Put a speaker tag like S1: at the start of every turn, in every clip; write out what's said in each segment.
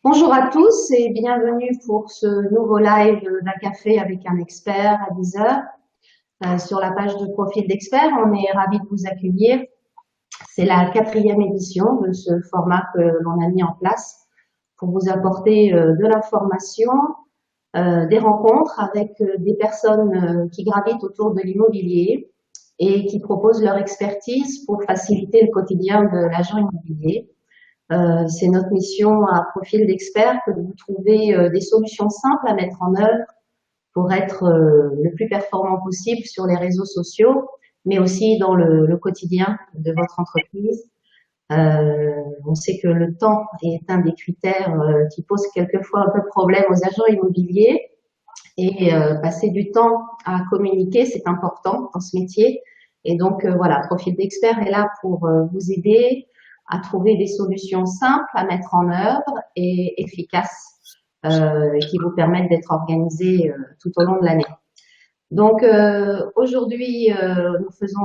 S1: Bonjour à tous et bienvenue pour ce nouveau live d'un café avec un expert à 10 heures sur la page de profil d'expert. On est ravis de vous accueillir. C'est la 4e édition de ce format que l'on a mis en place pour vous apporter de l'information, des rencontres avec des personnes qui gravitent autour de l'immobilier et qui proposent leur expertise pour faciliter le quotidien de l'agent immobilier. C'est notre mission à profil d'expert que de vous trouver des solutions simples à mettre en œuvre pour être le plus performant possible sur les réseaux sociaux, mais aussi dans le quotidien de votre entreprise. On sait que le temps est un des critères qui pose quelquefois un peu de problème aux agents immobiliers et passer du temps à communiquer, c'est important dans ce métier. Et donc voilà, Profil d'expert est là pour vous aider à trouver des solutions simples à mettre en œuvre et efficaces qui vous permettent d'être organisé tout au long de l'année. Donc aujourd'hui, nous faisons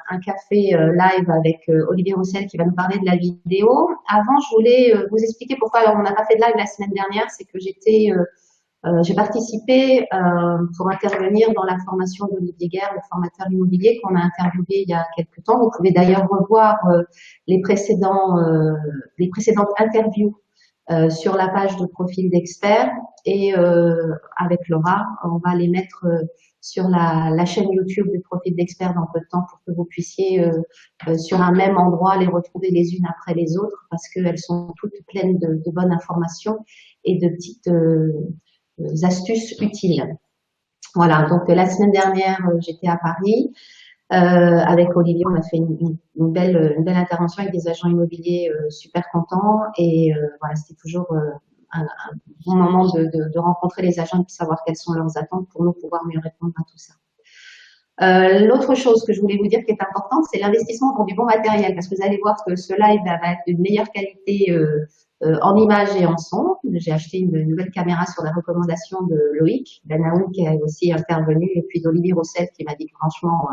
S1: un café live avec Olivier Roussel qui va nous parler de la vidéo. Avant, je voulais vous expliquer pourquoi on n'a pas fait de live la semaine dernière. C'est que j'ai participé pour intervenir dans la formation d'Olivier Guerre, le formateur immobilier qu'on a interviewé il y a quelques temps. Vous pouvez d'ailleurs revoir les précédentes interviews sur la page de profil d'expert et avec Laura, on va les mettre sur la chaîne YouTube du profil d'expert dans peu de temps pour que vous puissiez sur un même endroit les retrouver les unes après les autres parce qu'elles sont toutes pleines de bonnes informations et de petites astuces utiles. Voilà, donc la semaine dernière, j'étais à Paris. Avec Olivier, on a fait une belle intervention avec des agents immobiliers super contents et voilà, c'était toujours un bon moment de rencontrer les agents et de savoir quelles sont leurs attentes pour nous pouvoir mieux répondre à tout ça. L'autre chose que je voulais vous dire qui est importante, c'est l'investissement pour du bon matériel parce que vous allez voir que ce live va être de meilleure qualité en images et en son. J'ai acheté une nouvelle caméra sur la recommandation de Loïc Benaoun qui est aussi intervenu et puis d'Olivier Roussel qui m'a dit que franchement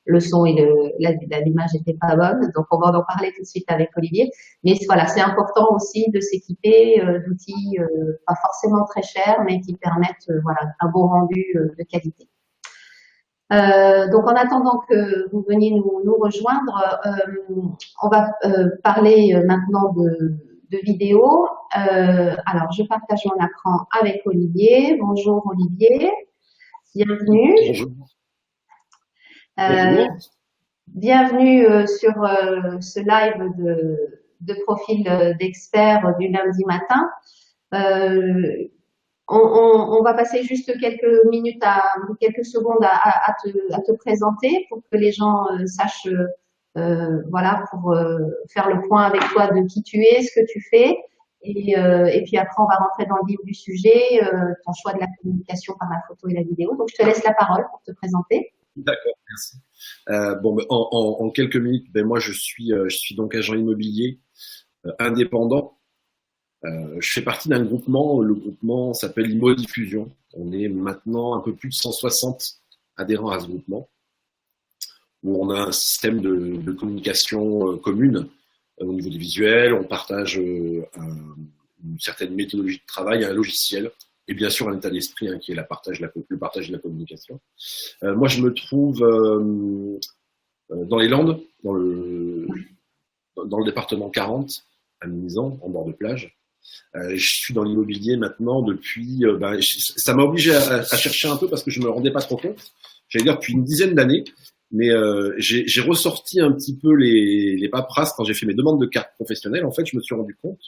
S1: le son et l'image n'étaient pas bonnes. Donc on va en parler tout de suite avec Olivier. Mais voilà, c'est important aussi de s'équiper d'outils pas forcément très chers mais qui permettent voilà un bon rendu de qualité. Donc en attendant que vous veniez nous rejoindre, on va parler maintenant de vidéo. Alors je partage mon écran avec Olivier. Bonjour Olivier, bienvenue.
S2: Bonjour.
S1: Bienvenue sur ce live de profil d'expert du lundi matin. On va passer juste quelques secondes à te présenter pour que les gens sachent, voilà, pour faire le point avec toi de qui tu es, ce que tu fais. Et puis après, on va rentrer dans le vif du sujet, ton choix de la communication par la photo et la vidéo. Donc, je te laisse la parole pour te présenter.
S2: D'accord, merci. En quelques minutes, moi je suis donc agent immobilier indépendant. Je fais partie d'un groupement, le groupement s'appelle Immo Diffusion. On est maintenant un peu plus de 160 adhérents à ce groupement, où on a un système de communication commune au niveau des visuels, on partage une certaine méthodologie de travail, un logiciel, et bien sûr un état d'esprit qui est le partage de la communication. Moi je me trouve dans les Landes, dans le département 40, à Mimizan, en bord de plage. Je suis dans l'immobilier maintenant depuis, ça m'a obligé à chercher un peu parce que je me rendais pas trop compte. J'allais dire depuis une dizaine d'années, mais j'ai ressorti un petit peu les paperasses quand j'ai fait mes demandes de carte professionnelle. En fait, je me suis rendu compte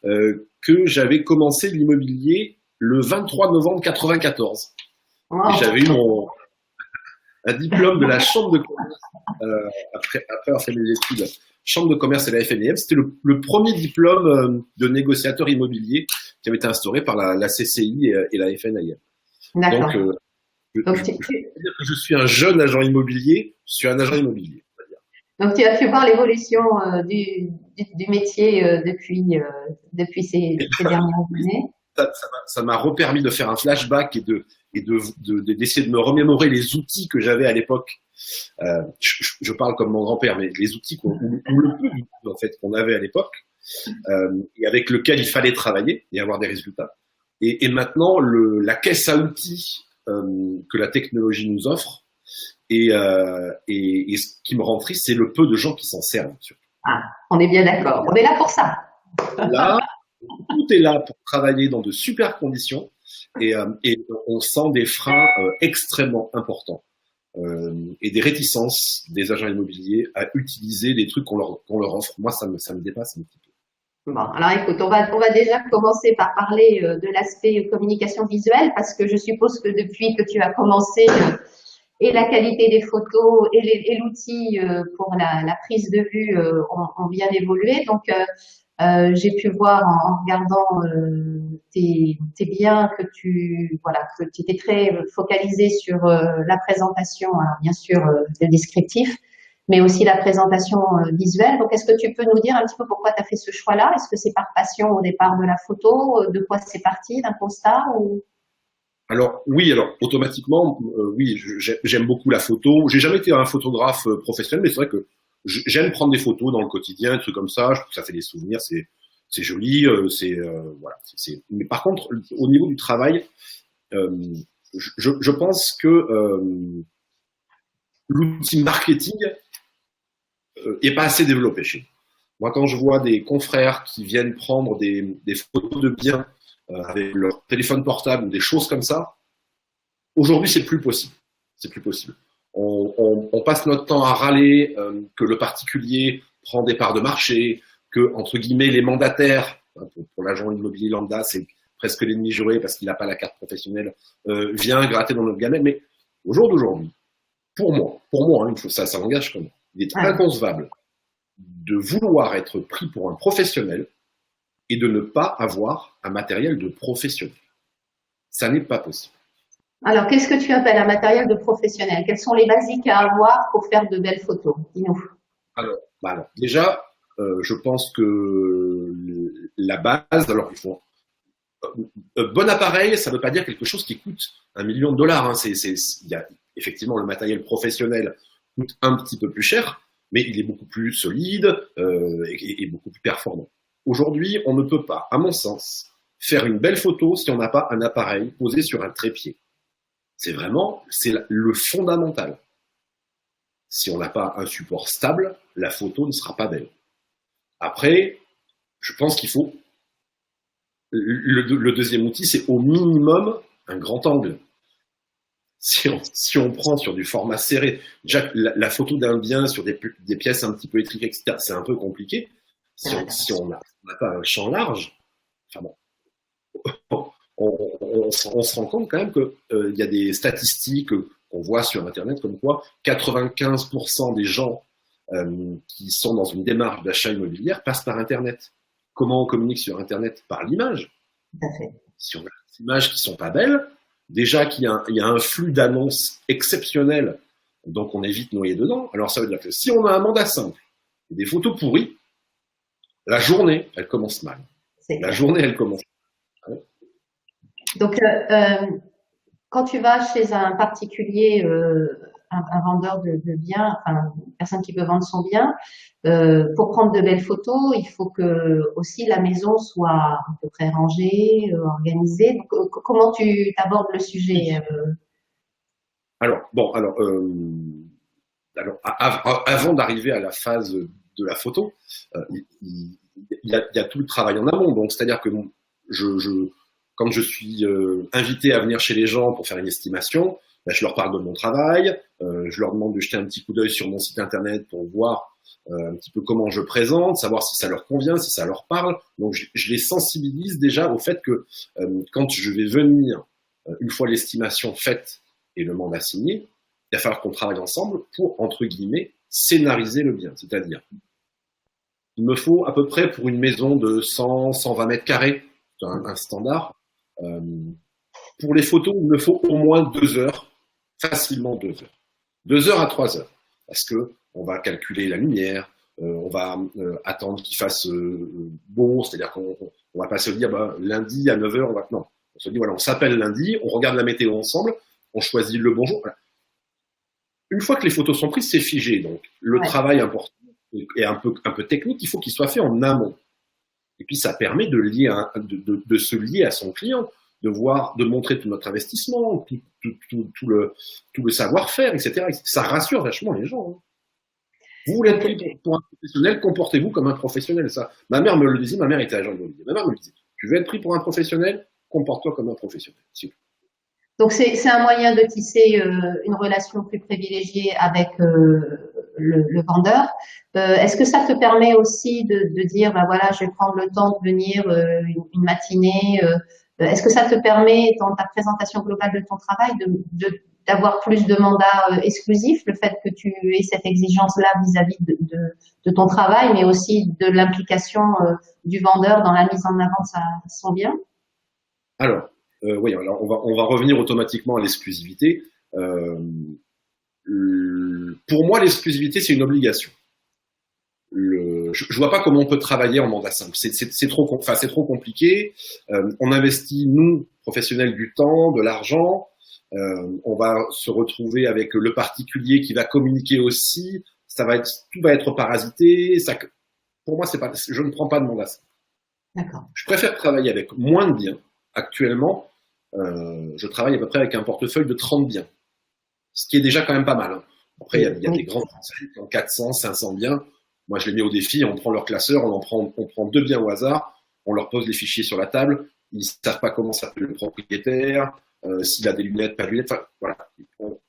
S2: que j'avais commencé l'immobilier le 23 novembre 94. Wow. Et j'avais eu un diplôme de la chambre de commerce après avoir fait mes études. Chambre de commerce et la FNIM, c'était le premier diplôme de négociateur immobilier qui avait été instauré par la CCI et la FNIM.
S1: D'accord.
S2: Donc, je suis un jeune agent immobilier, je suis un agent immobilier.
S1: Donc, tu as pu voir l'évolution du métier depuis ces dernières années.
S2: Ça m'a repermis de faire un flashback et d'essayer de me remémorer les outils que j'avais à l'époque. Je parle comme mon grand-père, mais les outils ou le peu en fait qu'on avait à l'époque. et avec lequel il fallait travailler et avoir des résultats. Et maintenant, la caisse à outils que la technologie nous offre, et ce qui me rend triste, c'est le peu de gens qui s'en servent.
S1: Ah, on est bien d'accord. On est là pour ça.
S2: Là, tout est là pour travailler dans de super conditions et on sent des freins extrêmement importants et des réticences des agents immobiliers à utiliser des trucs qu'on leur offre. Moi, ça me dépasse un petit peu.
S1: Bon, alors écoute, on va déjà commencer par parler de l'aspect communication visuelle parce que je suppose que depuis que tu as commencé et la qualité des photos et l'outil pour la prise de vue ont bien évolué. Donc, j'ai pu voir en regardant tes biens que tu étais très focalisé sur la présentation, alors bien sûr le descriptif, mais aussi la présentation visuelle. Donc, est-ce que tu peux nous dire un petit peu pourquoi tu as fait ce choix-là? Est-ce que c'est par passion au départ de la photo? De quoi c'est parti? D'un constat ou...
S2: Alors oui, automatiquement, oui, j'aime beaucoup la photo. J'ai jamais été un photographe professionnel, mais c'est vrai que j'aime prendre des photos dans le quotidien, des trucs comme ça. Je trouve que ça fait des souvenirs, c'est joli, voilà. Mais par contre, au niveau du travail, je pense que l'outil marketing est pas assez développé chez nous. Moi, quand je vois des confrères qui viennent prendre des photos de biens avec leur téléphone portable ou des choses comme ça, aujourd'hui, c'est plus possible. C'est plus possible. On passe notre temps à râler que le particulier prend des parts de marché, que, entre guillemets, les mandataires, pour l'agent immobilier lambda, c'est presque l'ennemi juré parce qu'il n'a pas la carte professionnelle, vient gratter dans notre gamelle. Mais au jour d'aujourd'hui, pour moi, hein, ça m'engage comme moi, il est inconcevable de vouloir être pris pour un professionnel et de ne pas avoir un matériel de professionnel. Ça n'est pas possible.
S1: Alors, qu'est-ce que tu appelles un matériel de professionnel? Quels sont les basiques à avoir pour faire de belles photos? Dis-nous.
S2: Alors, déjà, je pense que la base, alors il faut bon appareil, ça ne veut pas dire quelque chose qui coûte $1 million. Hein. Il y a effectivement le matériel professionnel coûte un petit peu plus cher, mais il est beaucoup plus solide et beaucoup plus performant. Aujourd'hui, on ne peut pas, à mon sens, faire une belle photo si on n'a pas un appareil posé sur un trépied. C'est le fondamental. Si on n'a pas un support stable, la photo ne sera pas belle. Après, je pense qu'il faut... Le deuxième outil, c'est au minimum un grand angle. Si on prend sur du format serré, déjà la photo d'un bien sur des pièces un petit peu étriquées, etc., c'est un peu compliqué. Si on n'a pas un champ large, enfin bon, on se rend compte quand même qu'il y a des statistiques qu'on voit sur Internet comme quoi 95% des gens qui sont dans une démarche d'achat immobilière passent par Internet. Comment on communique sur Internet? Par l'image.
S1: Tout à fait.
S2: Si on a des images qui sont pas belles, déjà qu'il y a un flux d'annonces exceptionnel, donc on est vite noyé dedans. Alors ça veut dire que si on a un mandat simple et des photos pourries, la journée, elle commence mal. La journée, elle commence mal.
S1: Donc, quand tu vas chez un particulier, un vendeur de biens, enfin, une personne qui veut vendre son bien, pour prendre de belles photos, il faut que aussi la maison soit à peu près rangée, organisée. Donc, comment tu abordes le sujet?
S2: Avant d'arriver à la phase de la photo, il y a tout le travail en amont. Donc, c'est-à-dire que quand je suis invité à venir chez les gens pour faire une estimation, ben, je leur parle de mon travail, je leur demande de jeter un petit coup d'œil sur mon site internet pour voir un petit peu comment je présente, savoir si ça leur convient, si ça leur parle. Donc, je les sensibilise déjà au fait que quand je vais venir, une fois l'estimation faite et le mandat signé, il va falloir qu'on travaille ensemble pour, entre guillemets, scénariser le bien. C'est-à-dire, il me faut à peu près pour une maison de 100, 120 mètres carrés, un standard. Pour les photos, il me faut au moins 2 heures, facilement 2 heures. 2 heures à 3 heures. Parce que on va calculer la lumière, on va attendre qu'il fasse beau, c'est-à-dire qu'on va pas se dire lundi à 9 heures, non. On se dit voilà, on s'appelle lundi, on regarde la météo ensemble, on choisit le bon jour. Voilà. Une fois que les photos sont prises, c'est figé. Donc le travail important et un peu technique, il faut qu'il soit fait en amont. Et puis, ça permet de se lier à son client, de montrer tout notre investissement, tout le savoir-faire, etc. Ça rassure vachement les gens. Hein. Vous voulez être pris pour un professionnel, comportez-vous comme un professionnel. Ça. Ma mère me le disait, ma mère était agent immobilier. Ma mère me disait, tu veux être pris pour un professionnel, comporte-toi comme un professionnel.
S1: Donc c'est un moyen de tisser une relation plus privilégiée avec le vendeur. Est-ce que ça te permet aussi de dire, ben voilà, je vais prendre le temps de venir une matinée. Est-ce que ça te permet, dans ta présentation globale de ton travail, d'avoir plus de mandats exclusifs, le fait que tu aies cette exigence-là vis-à-vis de ton travail, mais aussi de l'implication du vendeur dans la mise en avant de son bien?
S2: Alors, oui, alors on va revenir automatiquement à l'exclusivité. Pour moi, l'exclusivité, c'est une obligation. Je vois pas comment on peut travailler en mandat simple. C'est trop compliqué. On investit, nous, professionnels, du temps, de l'argent. On va se retrouver avec le particulier qui va communiquer aussi. Tout va être parasité. Pour moi, je ne prends pas de mandat simple.
S1: D'accord.
S2: Je préfère travailler avec moins de biens. Actuellement, je travaille à peu près avec un portefeuille de 30 biens, ce qui est déjà quand même pas mal. Hein. Après, il y a des grandes enseignes qui ont 400, 500 biens. Moi, je les mets au défi, on prend leur classeur, on prend 2 biens au hasard, on leur pose les fichiers sur la table, ils ne savent pas comment s'appelle le propriétaire, s'il a des lunettes, pas de lunettes, enfin, voilà.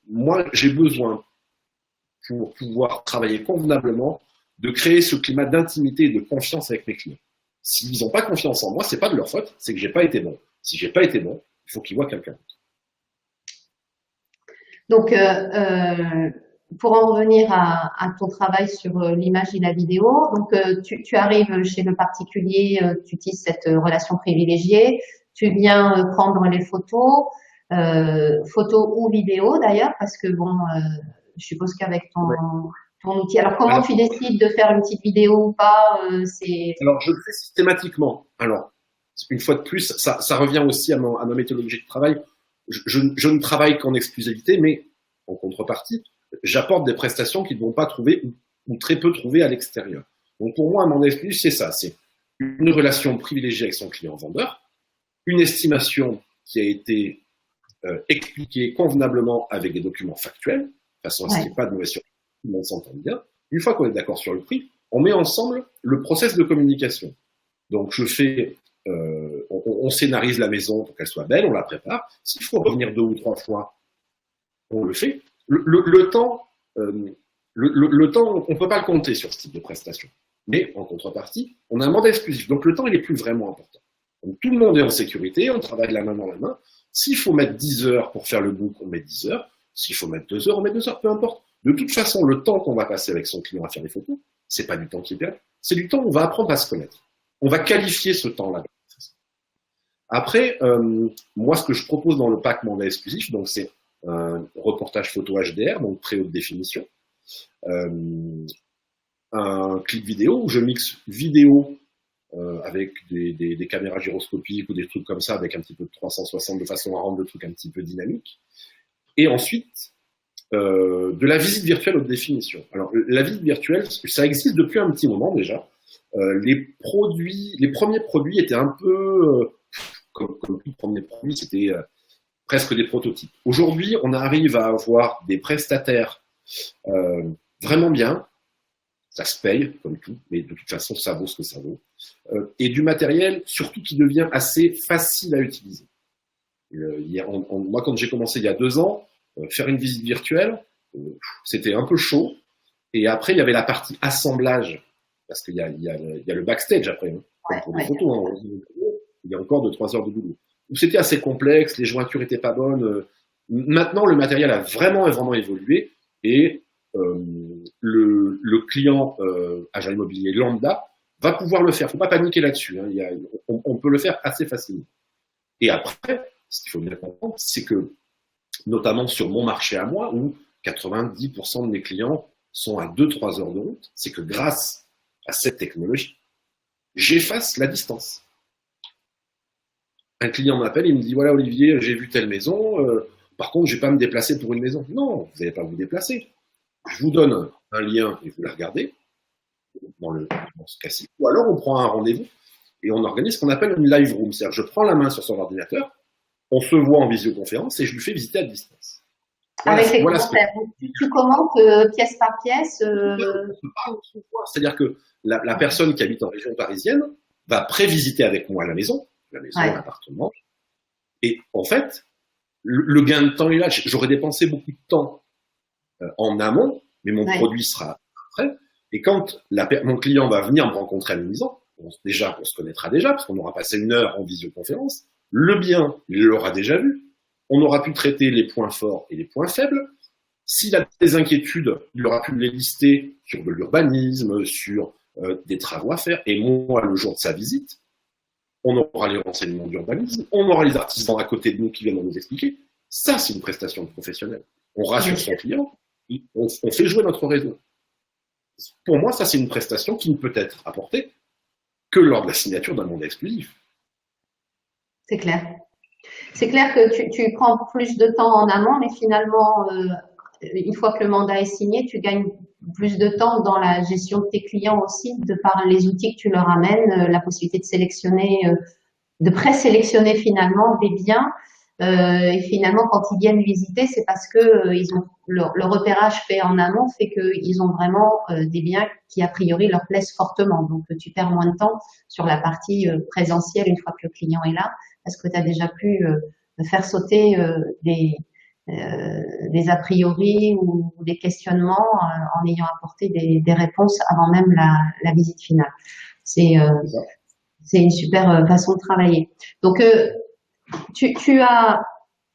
S2: Moi, j'ai besoin, pour pouvoir travailler convenablement, de créer ce climat d'intimité et de confiance avec mes clients. S'ils n'ont pas confiance en moi, c'est pas de leur faute, c'est que j'ai pas été bon. Si j'ai pas été bon, il faut qu'ils voient quelqu'un d'autre.
S1: Donc, pour en revenir à ton travail sur l'image et la vidéo, donc tu arrives chez le particulier, tu utilises cette relation privilégiée, tu viens prendre les photos, photos ou vidéos d'ailleurs, parce que bon, je suppose qu'avec ton outil. Alors, comment tu décides de faire une petite vidéo ou pas
S2: Alors, je le fais systématiquement. Alors, une fois de plus, ça revient aussi à ma méthodologie de travail. Je ne travaille qu'en exclusivité, mais en contrepartie, j'apporte des prestations qu'ils ne vont pas trouver ou très peu trouver à l'extérieur. Donc pour moi, un mandat exclusif, c'est ça, c'est une relation privilégiée avec son client vendeur, une estimation qui a été expliquée convenablement avec des documents factuels, de façon à ce qu'il n'y ait pas de mauvaise surprise, tout le monde s'entende bien. Une fois qu'on est d'accord sur le prix, on met ensemble le process de communication. Donc on scénarise la maison pour qu'elle soit belle, on la prépare. S'il faut revenir 2 ou 3 fois, on le fait. Le temps, on ne peut pas le compter sur ce type de prestation. Mais en contrepartie, on a un mandat exclusif. Donc le temps, il est plus vraiment important. Donc tout le monde est en sécurité, on travaille la main dans la main. S'il faut mettre 10 heures pour faire le book, on met 10 heures. S'il faut mettre 2 heures, on met 2 heures, peu importe. De toute façon, le temps qu'on va passer avec son client à faire les photos, c'est pas du temps qui est perdu, c'est du temps où on va apprendre à se connaître. On va qualifier ce temps-là. Après, moi, ce que je propose dans le pack mandat exclusif, donc c'est un reportage photo HDR, donc très haute définition, un clip vidéo où je mixe vidéo avec des caméras gyroscopiques ou des trucs comme ça, avec un petit peu de 360 de façon à rendre le truc un petit peu dynamique. Et ensuite, de la visite virtuelle haute définition. Alors, la visite virtuelle, ça existe depuis un petit moment déjà. Les premiers produits étaient un peu, comme tout premier produit, c'était presque des prototypes. Aujourd'hui, on arrive à avoir des prestataires vraiment bien. Ça se paye, comme tout, mais de toute façon, ça vaut ce que ça vaut. Et du matériel, surtout, qui devient assez facile à utiliser. Moi, quand j'ai commencé il y a 2 ans, faire une visite virtuelle, c'était un peu chaud. Et après, il y avait la partie assemblage, parce qu'il y a le backstage après, hein, pour les photos. Hein, il y a encore 2-3 heures de boulot. Donc, c'était assez complexe, les jointures étaient pas bonnes. Maintenant, le matériel a vraiment évolué et le client agent immobilier lambda va pouvoir le faire. Faut pas paniquer là-dessus. Hein. On peut le faire assez facilement. Et après, ce qu'il faut bien comprendre, c'est que, notamment sur mon marché à moi, où 90% de mes clients sont à 2-3 heures de route, c'est que grâce à cette technologie, j'efface la distance. Un client m'appelle, il me dit, voilà Olivier, j'ai vu telle maison, par contre, je ne vais pas me déplacer pour une maison. Non, vous n'allez pas vous déplacer. Je vous donne un lien et vous la regardez, dans ce cas-ci. Ou alors, on prend un rendez-vous. et on organise ce qu'on appelle une live room. C'est-à-dire je prends la main sur son ordinateur, on se voit en visioconférence et je lui fais visiter à distance.
S1: Voilà, avec les commentaires. Tu commentes pièce par pièce.
S2: C'est-à-dire que la personne qui habite en région parisienne va prévisiter avec moi la maison, l'appartement. Et en fait, le gain de temps est là. J'aurais dépensé beaucoup de temps en amont, mais mon produit sera prêt. Et quand mon client va venir me rencontrer à la maison, on se connaîtra déjà, parce qu'on aura passé 1 heure en visioconférence. Le bien, il l'aura déjà vu. On aura pu traiter les points forts et les points faibles. S'il a des inquiétudes, il aura pu les lister sur de l'urbanisme, sur des travaux à faire. Et moi, le jour de sa visite, on aura les renseignements d'urbanisme, on aura les artisans à côté de nous qui viennent nous expliquer. Ça, c'est une prestation de professionnel. On rassure son client, on fait jouer notre réseau. Pour moi, ça, c'est une prestation qui ne peut être apportée que lors de la signature d'un mandat exclusif.
S1: C'est clair. C'est clair que tu prends plus de temps en amont, mais finalement, une fois que le mandat est signé, tu gagnes plus de temps dans la gestion de tes clients aussi, de par les outils que tu leur amènes, la possibilité de sélectionner, de présélectionner finalement des biens. Et finalement, quand ils viennent visiter, c'est parce que ils ont le repérage fait en amont fait qu'ils ont vraiment des biens qui a priori leur plaisent fortement. Donc, tu perds moins de temps sur la partie présentielle une fois que le client est là, parce que tu as déjà pu faire sauter des a priori ou des questionnements en ayant apporté des réponses avant même la visite finale. C'est une super façon de travailler. Donc, tu as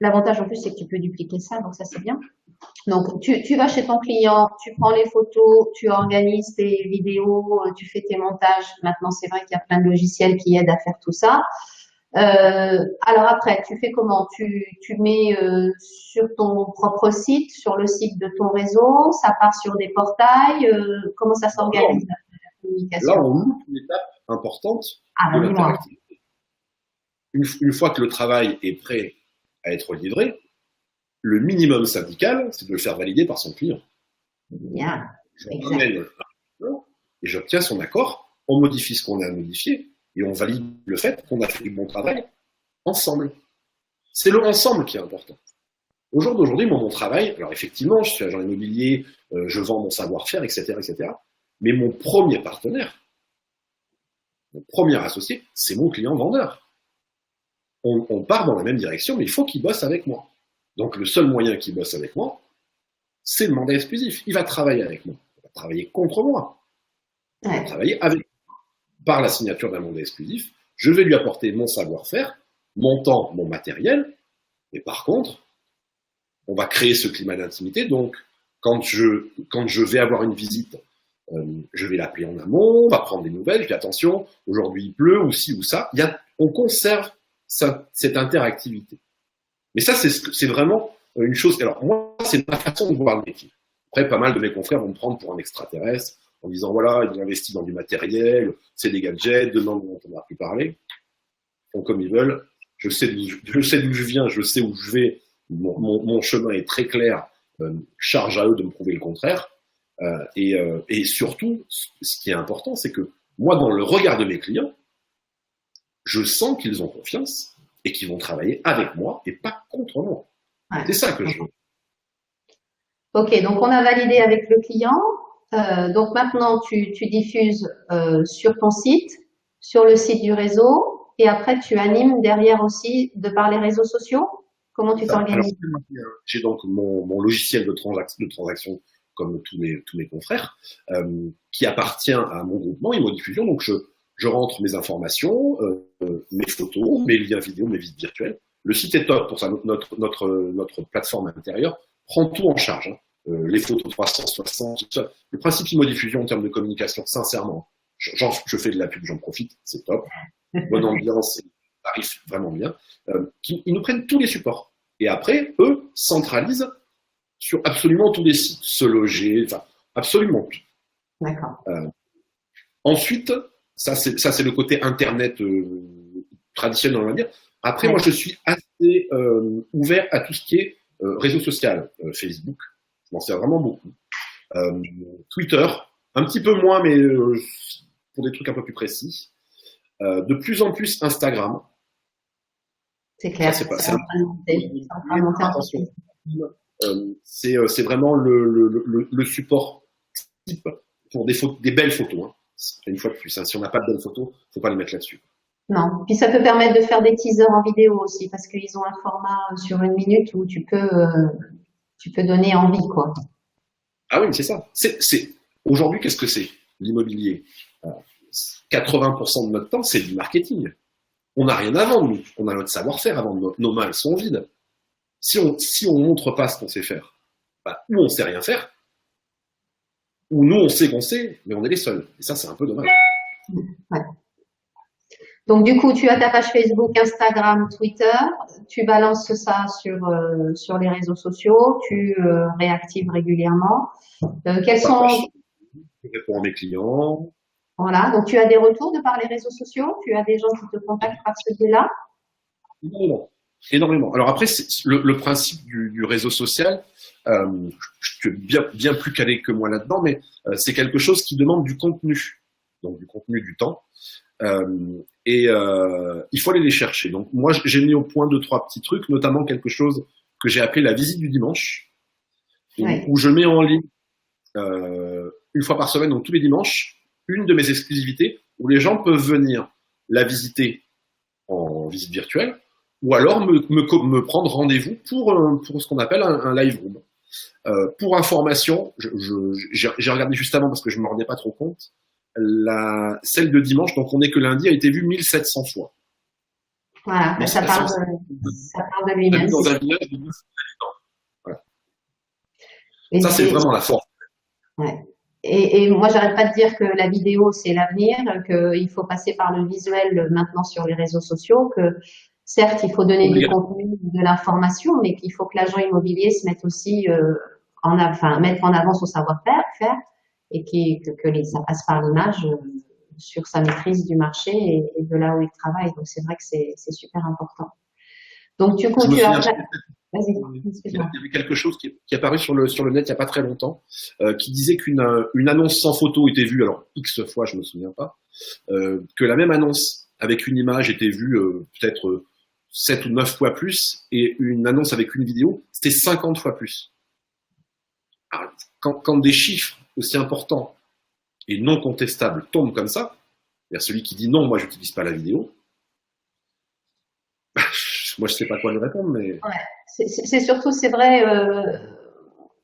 S1: l'avantage en plus, c'est que tu peux dupliquer ça, donc ça c'est bien. Donc tu vas chez ton client, tu prends les photos, tu organises tes vidéos, tu fais tes montages. Maintenant c'est vrai qu'il y a plein de logiciels qui aident à faire tout ça. Alors après, tu fais comment? Tu mets sur ton propre site, sur le site de ton réseau, ça part sur des portails. Comment ça s'organise la communication?
S2: Là, on loupe une étape importante de l'interactivité. Une fois que le travail est prêt à être livré, le minimum syndical, c'est de le faire valider par son client.
S1: Bien.
S2: Et j'obtiens son accord, on modifie ce qu'on a modifié et on valide le fait qu'on a fait du bon travail ensemble. C'est le ensemble qui est important. Au jour d'aujourd'hui, mon travail, alors effectivement, je suis agent immobilier, je vends mon savoir-faire, etc., etc. Mais mon premier partenaire, mon premier associé, c'est mon client vendeur. On part dans la même direction, mais il faut qu'il bosse avec moi. Donc, le seul moyen qu'il bosse avec moi, c'est le mandat exclusif. Il va travailler avec moi. Il va travailler contre moi. Il va travailler avec moi. Par la signature d'un mandat exclusif, je vais lui apporter mon savoir-faire, mon temps, mon matériel. Et par contre, on va créer ce climat d'intimité. Donc, quand je vais avoir une visite, je vais l'appeler en amont, on va prendre des nouvelles. Je dis attention, aujourd'hui il pleut, ou ci ou ça. On conserve cette interactivité. Mais ça, c'est vraiment une chose. Alors, moi, c'est ma façon de voir le métier. Après, pas mal de mes confrères vont me prendre pour un extraterrestre en disant voilà, ils ont investi dans du matériel, c'est des gadgets, demain, on n'entendra plus parler. Ils font comme ils veulent. Je sais d'où je viens, je sais où je vais. Mon chemin est très clair. Charge à eux de me prouver le contraire. Et surtout, ce qui est important, c'est que moi, dans le regard de mes clients, je sens qu'ils ont confiance et qu'ils vont travailler avec moi et pas contre moi. Ouais. C'est ça que je veux.
S1: Ok, donc on a validé avec le client. Donc maintenant, tu diffuses sur ton site, sur le site du réseau, et après tu animes derrière aussi de par les réseaux sociaux. Comment tu t'organises?
S2: J'ai donc mon logiciel de transaction comme tous mes confrères, qui appartient à mon groupement Immodiffusion. Donc je rentre mes informations, mes photos, mes liens vidéo, mes visites virtuelles. Le site est top pour ça. Notre plateforme intérieure prend tout en charge. Hein. Les photos 360, tout ça. Le principe Immodiffusion en termes de communication, sincèrement, je fais de la pub, j'en profite, c'est top. Bonne ambiance, tarif vraiment bien. Ils nous prennent tous les supports. Et après, eux centralisent sur absolument tous les sites, se loger, enfin, absolument tout.
S1: D'accord.
S2: Ensuite, ça c'est le côté internet traditionnel, on va dire. Après, moi, je suis assez ouvert à tout ce qui est réseau social, Facebook. Je m'en sers vraiment beaucoup. Twitter, un petit peu moins, mais pour des trucs un peu plus précis. De plus en plus Instagram.
S1: C'est clair.
S2: Ça,
S1: C'est en train de monter. C'est en train de monter en puissance.
S2: C'est vraiment le support type pour des belles photos. Hein. Une fois de plus, hein. Si on n'a pas de belles photos, faut pas les mettre là-dessus.
S1: Non. Puis ça peut permettre de faire des teasers en vidéo aussi, parce qu'ils ont un format sur 1 minute où tu peux donner envie, quoi.
S2: Ah oui, c'est ça. Aujourd'hui, qu'est-ce que c'est l'immobilier? 80% de notre temps, c'est du marketing. On n'a rien à vendre, nous. On a notre savoir-faire à vendre. Nos mains, elles sont vides. Si on montre pas ce qu'on sait faire, ou on sait rien faire, ou nous, on sait qu'on sait, mais on est les seuls. Et ça, c'est un peu dommage.
S1: Ouais. Donc, du coup, tu as ta page Facebook, Instagram, Twitter. Tu balances ça sur les réseaux sociaux. Tu réactives régulièrement. Quels sont...
S2: Je réponds à mes clients.
S1: Voilà. Donc, tu as des retours de par les réseaux sociaux? Tu as des gens qui te contactent par ce biais-là?
S2: Énormément. Alors après, le principe du réseau social, je suis bien plus calé que moi là-dedans, mais c'est quelque chose qui demande du contenu. Donc du contenu, du temps. Il faut aller les chercher. Donc moi, j'ai mis au point 2-3 petits trucs, notamment quelque chose que j'ai appelé la visite du dimanche, où je mets en ligne une fois par semaine, donc tous les dimanches, une de mes exclusivités où les gens peuvent venir la visiter en visite virtuelle ou alors me prendre rendez-vous pour ce qu'on appelle un live room. Pour information, j'ai regardé juste avant parce que je ne me rendais pas trop compte, celle de dimanche, donc on n'est que lundi, a été vue 1700 fois.
S1: Voilà, mais ça parle de lui-même.
S2: Dans un village de 1000 habitants. Voilà. Ça, c'est vraiment la force.
S1: Ouais. Et moi, j'arrête pas de dire que la vidéo, c'est l'avenir, qu'il faut passer par le visuel maintenant sur les réseaux sociaux, que certes, il faut donner du contenu, de l'information, mais qu'il faut que l'agent immobilier se mette aussi mettre en avant son savoir-faire et que ça passe par l'image sur sa maîtrise du marché et de là où il travaille. Donc, c'est vrai que c'est super important. Donc, du coup, Vas-y,
S2: il y avait quelque chose qui est apparu sur le net il n'y a pas très longtemps, qui disait qu'une annonce sans photo était vue, alors X fois, je me souviens pas, que la même annonce avec une image était vue peut-être 7 ou 9 fois plus, et une annonce avec une vidéo, c'était 50 fois plus. Alors, quand des chiffres aussi importants et non contestables tombent comme ça, il y a celui qui dit non, moi j'utilise pas la vidéo. Moi je sais pas quoi lui répondre, mais...
S1: Ouais. C'est surtout, c'est vrai,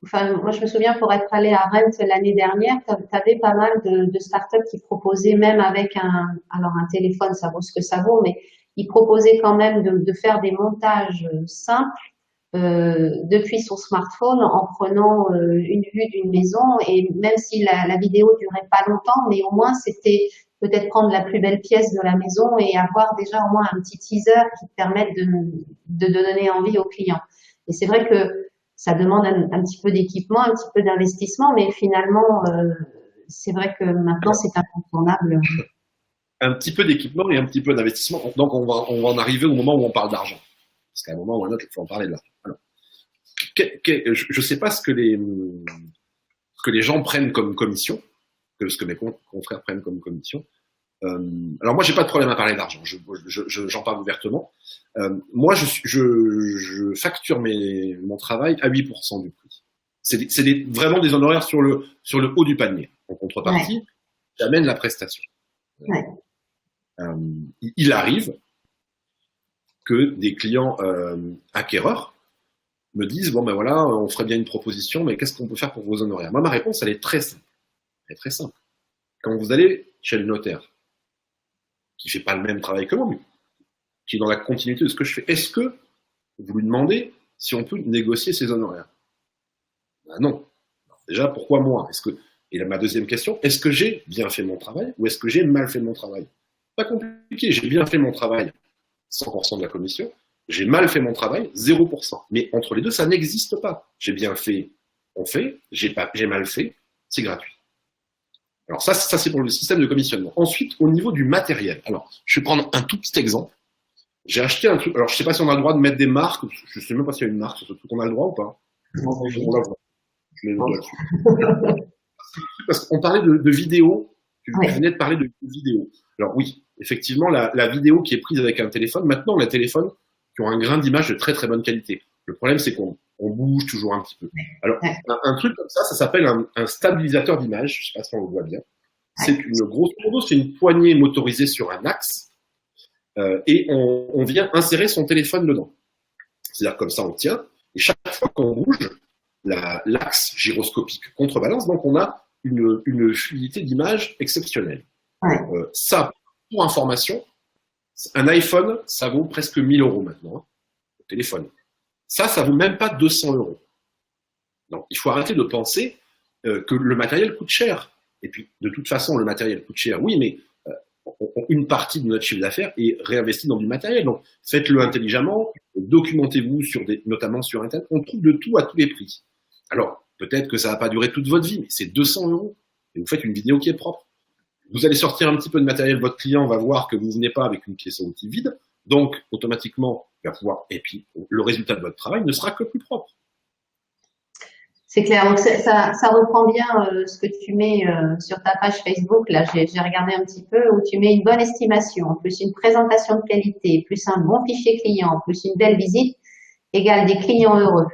S1: moi je me souviens pour être allée à Rennes l'année dernière, tu avais pas mal de startups qui proposaient même avec un téléphone, ça vaut ce que ça vaut, mais ils proposaient quand même de faire des montages simples depuis son smartphone en prenant une vue d'une maison, et même si la vidéo durait pas longtemps, mais au moins c'était peut-être prendre la plus belle pièce de la maison et avoir déjà au moins un petit teaser qui te permette de donner envie aux clients. Et c'est vrai que ça demande un petit peu d'équipement, un petit peu d'investissement, mais finalement, c'est vrai que maintenant c'est incontournable.
S2: Un petit peu d'équipement et un petit peu d'investissement. Donc on va en arriver au moment où on parle d'argent. Parce qu'à un moment ou à un autre, il faut en parler de l'argent. Alors, je ne sais pas ce que les gens prennent comme commission, ce que mes confrères prennent comme commission. Alors moi, j'ai pas de problème à parler d'argent. J'en parle ouvertement. Moi, je facture mon travail à 8% du prix. C'est vraiment des honoraires sur le haut du panier. En contrepartie, j'amène la prestation.
S1: Ouais.
S2: Il arrive que des clients acquéreurs me disent bon ben voilà, on ferait bien une proposition, mais qu'est-ce qu'on peut faire pour vos honoraires? Moi, ma réponse, elle est très simple. Elle est très simple. Quand vous allez chez le notaire, qui fait pas le même travail que moi, mais qui est dans la continuité de ce que je fais, est-ce que vous lui demandez si on peut négocier ses honoraires? Ben non. Alors déjà, pourquoi moi? Et ma deuxième question, est-ce que j'ai bien fait mon travail ou est-ce que j'ai mal fait mon travail? Pas compliqué, j'ai bien fait mon travail, 100% de la commission. J'ai mal fait mon travail, 0%. Mais entre les deux, ça n'existe pas. J'ai bien fait, on fait. J'ai mal fait, c'est gratuit. Alors ça c'est pour le système de commissionnement. Ensuite, au niveau du matériel. Alors, je vais prendre un tout petit exemple. J'ai acheté un truc. Alors, je sais pas si on a le droit de mettre des marques. Je sais même pas s'il y a une marque sur ce truc. On a le droit ou pas? On la voit. Je mets le doigt dessus. Parce qu'on parlait de vidéo. Tu venais de parler de vidéo. Alors oui, effectivement, la vidéo qui est prise avec un téléphone, maintenant, on a des téléphones qui ont un grain d'image de très très bonne qualité. Le problème, c'est qu'on bouge toujours un petit peu. Alors, un truc comme ça s'appelle un stabilisateur d'image. Je sais pas si on le voit bien. C'est grosso modo, c'est une poignée motorisée sur un axe et on vient insérer son téléphone dedans. C'est-à-dire comme ça, on tient et chaque fois qu'on bouge, l'axe gyroscopique contrebalance, donc on a une fluidité d'image exceptionnelle. Ça, pour information, un iPhone, ça vaut presque 1000 € maintenant, hein, le téléphone. Ça vaut même pas 200 €. Donc, il faut arrêter de penser que le matériel coûte cher. Et puis, de toute façon, le matériel coûte cher, oui, mais une partie de notre chiffre d'affaires est réinvestie dans du matériel. Donc, faites-le intelligemment, documentez-vous notamment sur Internet. On trouve de tout à tous les prix. Alors, peut-être que ça va pas durer toute votre vie, mais c'est 200 € et vous faites une vidéo qui est propre. Vous allez sortir un petit peu de matériel, votre client va voir que vous venez pas avec une pièce à outils vide, donc automatiquement, il va pouvoir, et puis le résultat de votre travail ne sera que plus propre.
S1: C'est clair, donc ça reprend bien ce que tu mets sur ta page Facebook. Là, j'ai regardé un petit peu où tu mets une bonne estimation, plus une présentation de qualité, plus un bon fichier client, plus une belle visite, égale des clients heureux.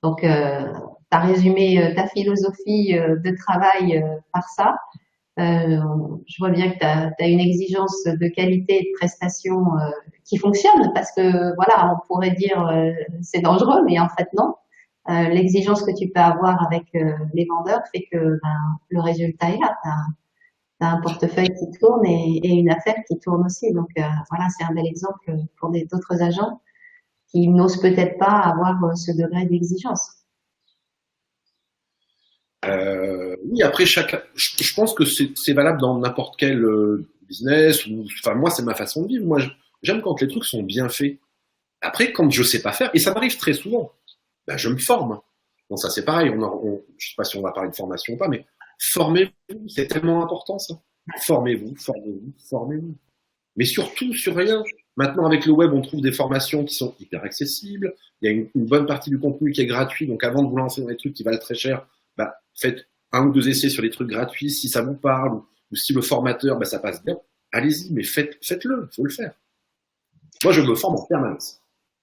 S1: Donc, tu as résumé ta philosophie de travail par ça. Je vois bien que tu as une exigence de qualité et de prestation qui fonctionne parce que, voilà, on pourrait dire c'est dangereux, mais en fait, non. L'exigence que tu peux avoir avec les vendeurs fait que le résultat est là. Tu as un portefeuille qui tourne et une affaire qui tourne aussi. Donc voilà, c'est un bel exemple pour d'autres agents qui n'osent peut-être pas avoir ce degré d'exigence.
S2: Oui, après je pense que c'est valable dans n'importe quel business. Enfin, moi, c'est ma façon de vivre. Moi, j'aime quand les trucs sont bien faits. Après, quand je sais pas faire, et ça m'arrive très souvent. Ben, je me forme. Bon, ça c'est pareil, je sais pas si on va parler de formation ou pas, mais formez-vous, c'est tellement important ça. Formez-vous. Mais surtout sur rien. Maintenant avec le web, on trouve des formations qui sont hyper accessibles, il y a une bonne partie du contenu qui est gratuit, donc avant de vous lancer dans des trucs qui valent très cher, bah, faites 1 ou 2 essais sur les trucs gratuits, si ça vous parle, ou si le formateur, bah, ça passe bien, allez-y, mais faites-le, faut le faire. Moi je me forme en permanence.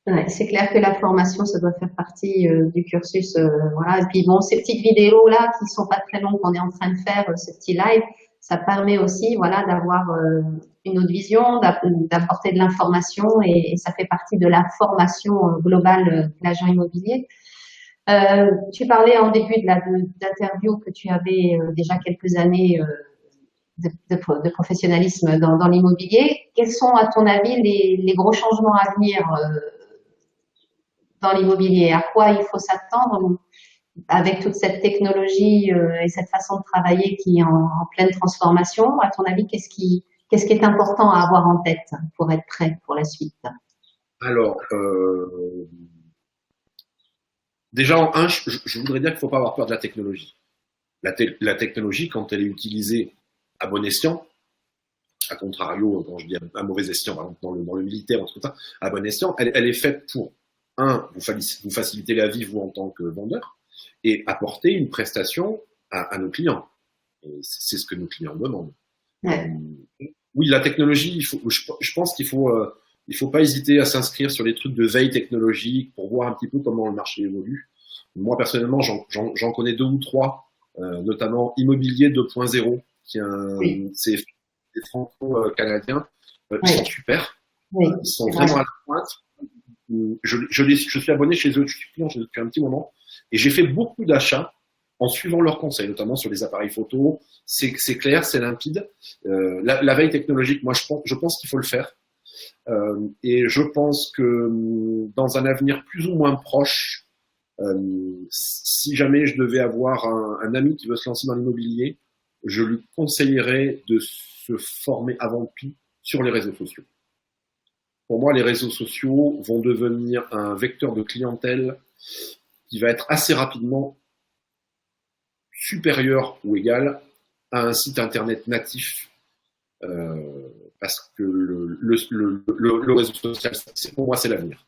S1: Ouais, c'est clair que la formation, ça doit faire partie du cursus, voilà. Et puis bon, ces petites vidéos là qui sont pas très longues qu'on est en train de faire, ce petit live, ça permet aussi, voilà, d'avoir une autre vision, d'apporter de l'information et ça fait partie de la formation globale de l'agent immobilier. Tu parlais en début d'interview que tu avais déjà quelques années de professionnalisme dans l'immobilier. Quels sont, à ton avis, les gros changements à venir dans l'immobilier? À quoi il faut s'attendre avec toute cette technologie et cette façon de travailler qui est en pleine transformation? À ton avis, qu'est-ce qui est important à avoir en tête pour être prêt pour la suite?
S2: Alors, déjà en un, je voudrais dire qu'il ne faut pas avoir peur de la technologie. La technologie, quand elle est utilisée à bon escient, à contrario, quand je dis à mauvais escient, par exemple dans le militaire, etc., à bon escient, elle est faite pour vous faciliter la vie, vous, en tant que vendeur, et apporter une prestation à nos clients. Et c'est ce que nos clients demandent. Ouais. Oui, la technologie, je pense qu'il faut pas hésiter à s'inscrire sur les trucs de veille technologique pour voir un petit peu comment le marché évolue. Moi, personnellement, j'en connais 2 ou 3, notamment Immobilier 2.0, c'est franco-canadien. Ils sont super. Oui. Ils sont vraiment à la pointe. Je suis abonné chez eux, je suis client chez eux depuis un petit moment, et j'ai fait beaucoup d'achats en suivant leurs conseils, notamment sur les appareils photo. C'est clair, c'est limpide. La veille technologique, moi, je pense qu'il faut le faire. Et je pense que dans un avenir plus ou moins proche, si jamais je devais avoir un ami qui veut se lancer dans l'immobilier, je lui conseillerais de se former avant tout sur les réseaux sociaux. Pour moi, les réseaux sociaux vont devenir un vecteur de clientèle qui va être assez rapidement supérieur ou égal à un site internet natif, parce que le réseau social, pour moi, c'est l'avenir.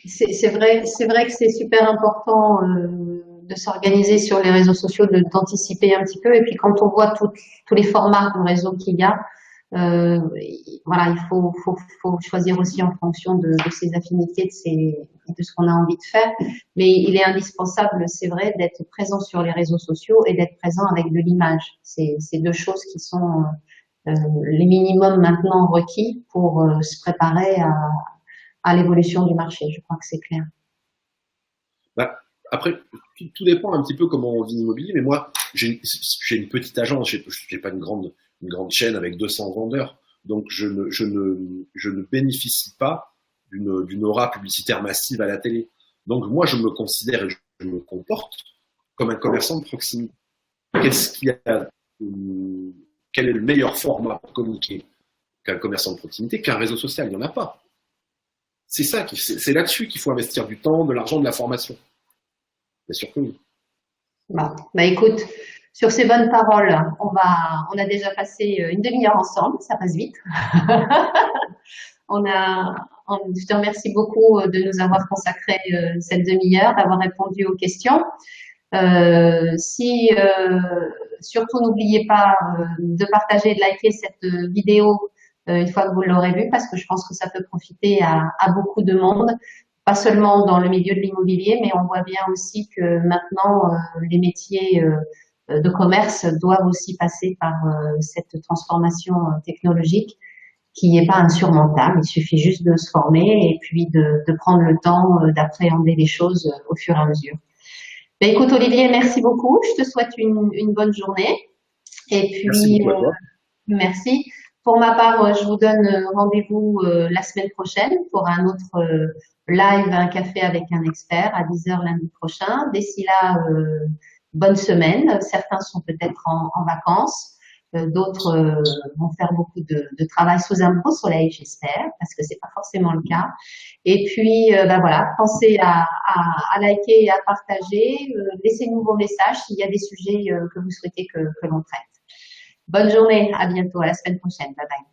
S1: C'est vrai que c'est super important de s'organiser sur les réseaux sociaux, d'anticiper un petit peu. Et puis quand on voit tous les formats de réseau qu'il y a, Voilà, faut choisir aussi en fonction de ses affinités, de ce qu'on a envie de faire. Mais il est indispensable, c'est vrai, d'être présent sur les réseaux sociaux et d'être présent avec de l'image. C'est deux choses qui sont les minimums maintenant requis pour se préparer à l'évolution du marché. Je crois que c'est clair.
S2: Bah, après, tout dépend un petit peu comment on vit l'immobilier, mais moi, j'ai une petite agence, j'ai pas une grande chaîne avec 200 vendeurs, donc je ne bénéficie pas d'une aura publicitaire massive à la télé. Donc moi, je me considère et je me comporte comme un commerçant de proximité. Qu'est-ce qu'il y a, quel est le meilleur format pour communiquer qu'un commerçant de proximité, qu'un réseau social? Il n'y en a pas. C'est là-dessus qu'il faut investir du temps, de l'argent, de la formation. Bien sûr que oui.
S1: Bon, bah écoute, sur ces bonnes paroles, on a déjà passé une demi-heure ensemble, ça passe vite. Je te remercie beaucoup de nous avoir consacré cette demi-heure, d'avoir répondu aux questions. Si surtout n'oubliez pas de partager et de liker cette vidéo une fois que vous l'aurez vue, parce que je pense que ça peut profiter à beaucoup de monde, pas seulement dans le milieu de l'immobilier, mais on voit bien aussi que maintenant les métiers de commerce doivent aussi passer par cette transformation technologique qui n'est pas insurmontable. Il suffit juste de se former et puis de prendre le temps d'appréhender les choses au fur et à mesure. Ben, écoute Olivier, merci beaucoup. Je te souhaite une bonne journée. Et
S2: Merci
S1: puis,
S2: beaucoup à toi.
S1: merci. Pour ma part, je vous donne rendez-vous la semaine prochaine pour un autre live, un café avec un expert à 10 heures lundi prochain. D'ici là, bonne semaine. Certains sont peut-être en vacances. D'autres vont faire beaucoup de travail sous un beau soleil, j'espère, parce que c'est pas forcément le cas. Et puis, ben voilà, pensez à liker et à partager. Laissez-nous vos messages s'il y a des sujets que vous souhaitez que l'on traite. Bonne journée, à bientôt, à la semaine prochaine. Bye bye.